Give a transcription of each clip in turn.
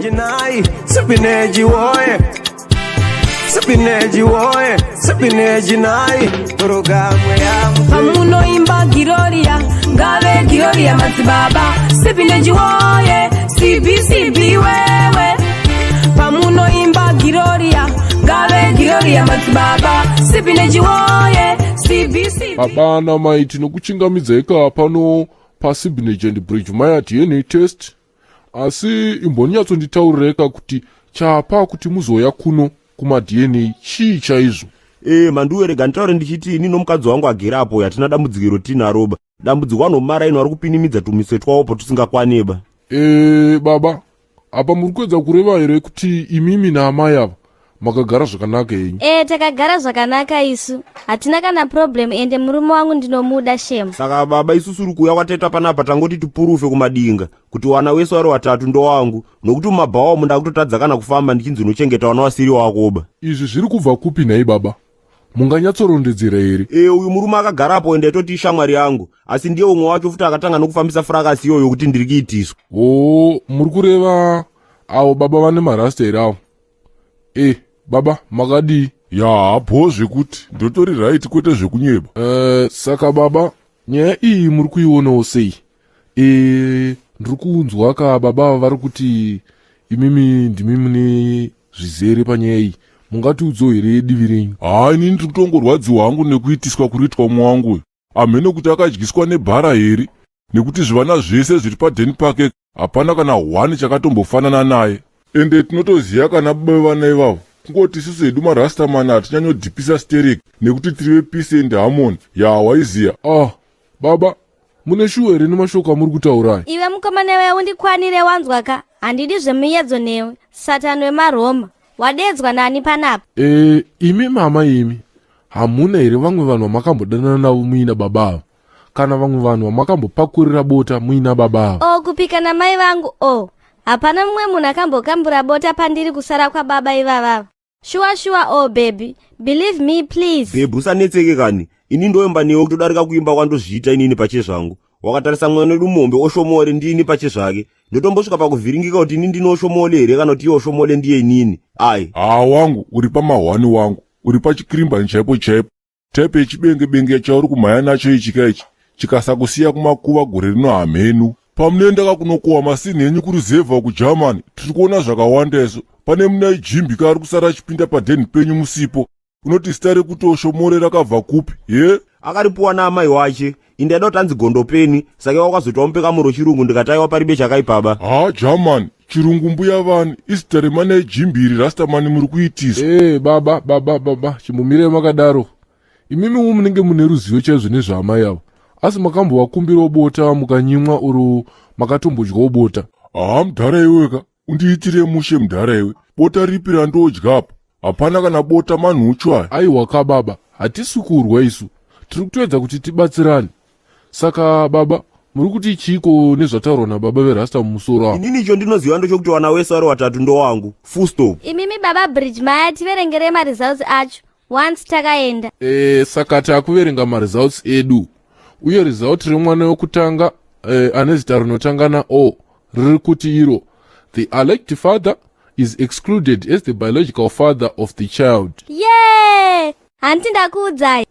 Spinach nai, spinach woye. Spinach woye, spinach nai. Programu ya Pamuno imba Giroria, Gave Giroria Matibaba. Spinach woye, CB wewe. Pamuno imba Giroria, Gave Giroria Matibaba. Spinach woye, CB. Abana maiti nokuchingamidza eka pano paSibinage and Bridge Maya DNA test. Asi imbonyatsonditaurira kuti chapa kuti muzoya kuno kuma DNA chii chaizvo. Manduwerega nditaure ndichiti ini nomukadzi wangu agerapo yatina dambudzikiro tinaroba. Dambudziko anomara ino ari kupinimidza tumise twawo tusingakwaneba. Baba, apa muri kuedza kureva here kuti imimi naamai ava makagara zvakanaka henyu? Takagara zvakanaka isu. Hatina kana problem ende murume wangu ndinomuda shemu. Saka baba isusu uri kuuya kwataita panapa tangoti tipurufe kumadinga kuti wana wese vari watatu ndo wangu nokuti mumabhawa munda kutotadza kana kufamba ndichinzi unochengeta wana wasiri wakoba. Izvi zviri kubva kupi nhai baba? Munganyatsorondedzera here? Uyu murume akagarapo ende toti shamwari yangu asi ndiye umwe wacho futi akatanga nokufambisa frakasi iyoyo kuti ndiri kuitiswa. Muri kureva avo baba vane marasta here avo? Baba, makadi? Ya, hapo zvekuti ndotori right kwete zvekunyeba. Saka baba, nyaya iyi muri kuionawo sei? Ndiri kunzwa ka baba vari kuti imimi ndimi mune zvizere panyaya iyi. Mungatiudzawo here divi renyu? Inini ndiri kutongorwadziwa hangu nekuitiswa kuriitwa umwe wangu. Hamene kuti akadyiswa nebhara here, nekuti zvivana zvese zviri padheni pake hapana kana 1 chakatombofanana naye. Ende tinotoziva kana baba vana ivavo kungoti isusu hedu marastamani hatinyanyodhipisa stereki nekuti tiri peace and harmony. Ya, waiziya? Baba, mune shuwa here nemashoko amuri kutaurayi? Iwe mukomana wewe undikwanire wanzwaka. Handidi zvemuyedzo newe. Satani wemaroma. Wadedzwa nani panapa? Imi mama imi. Hamuna here vamwe vanhu vamakambodanana navo muina baba ava? Kana vamwe vanhu vamakambopakurira bota muina baba ava? Kupika namai vangu hapana mumwe munhu akambokambura bota pandiri kusara kwababa ivavava. Shuwa baby. Believe me please. Baby usanetseke kani. Ini ndoemba newe kutodarika kuimba kwandozviita inini pache zvangu. Wakatarisa mwana wedu mombe oshomore ndini pache zvake. Ndotombosvika pakuvhiringika kuti ini ndino oshomole here kana kuti iye oshomole ndiye inini. Wangu uri pamahwani wangu. Uri pachikirimbani chaipo. Tepe yechibenge chauri kumhanya nacho ichika ichi. Chikasakusiya kumakuva gore rino hamenu. Pamunoendaka kunokohwa masini henyu kuruzevha kuGermany, tiri kuona zvakawanda izvo. Pane munai Jimbi kaari kusara achipinda padheni penyu musipo. Unoti zita rekuti oshomore rakabva kupi? Akaripuwa naamai wache. Indaida kuti anzi Gondopeni, saka wakazoitawo mupekamuro chirungu ndikataiwa paribe chakaipa baba. German, chirungu mbuya vani, izita remanai Jimbi iri rastamani muri kuitisa. Baba, chimbomire makadaro. Imimi munenge mune ruzivo chaizvo nezvaamai avo. Asi makambovakumbirawo bota mukanyimwa uru makatombodyawo bota. Mudhara iweka, undiitire mushe mudhara iwe. Bota ripi randodyapo? Hapana kana bota manhuchwa. Aiwa ka baba, hatisi kurwa isu. Tiri kutoedza kuti tibatsirane. Saka baba, muri kuti chiko nezvataurwa nababa verasta mumusoro avo? Inini icho ndinoziva ndochokuti wana wese vari watatu ndo wangu. Full stop. Imimi baba Bridge Maya tiverengere results acho. Once takaenda. Saka takuverenga results edu. Uye result remwana wekutanga ane zita rinotanga na O riri kuti iro: the alleged father is excluded as the biological father of the child. Yay! Hanti ndakuudzai.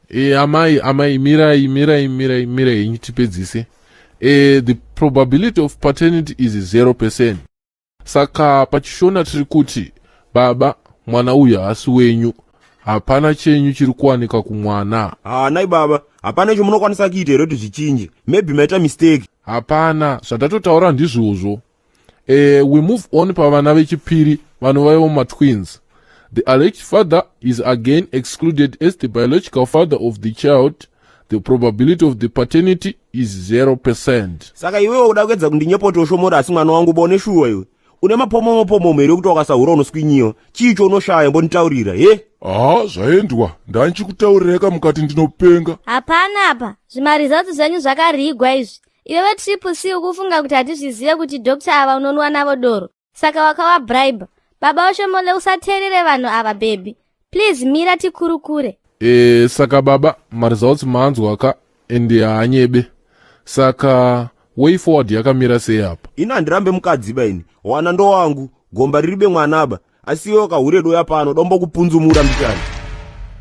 Amai mirai henyu tipedzise. The probability of paternity is 0%. Saka pachishona tiri kuti baba, mwana uyu haasi wenyu. Hapana chenyu chiri kuwanika kumwana. Nai baba, hapana icho munokwanisa kuita here kuti zvichinje. Maybe maita mistake. Hapana, zvatatotaura ndizvozvo. We move on pavana vechipiri vanovaiwo matwins. The alleged father is again excluded as the biological father of the child. The probability of the paternity is 0%. Saka iwewe uda kuedza kundinyepoto oshomora asi mwana wangu bone shuwa iwe. Une mapomomo here kuti wakasahura unoswinyiwa. Chicho unoshaya mbonitaurira, zvaendwa. Ndanchikutaurirai mukati ndinopenga. Hapana apa, results zvenyu zvakarigwa izvi. Iwewe triple C ukufunga kuti hatizvizive kuti dokta ava unonwa navo doro. Saka wakawabribe. Baba oshomole usateerere vanhu ava baby. Please mira tikurukure. Saka baba, results maanzwa ka ende haanyebe. Saka way forward yakamira sei apa? Ina handirambe mukadziba ini. Wana ndo wangu. Gomba riribe mwanaba, asi iwe wakahure doya pano dombokupunzumura mbichani.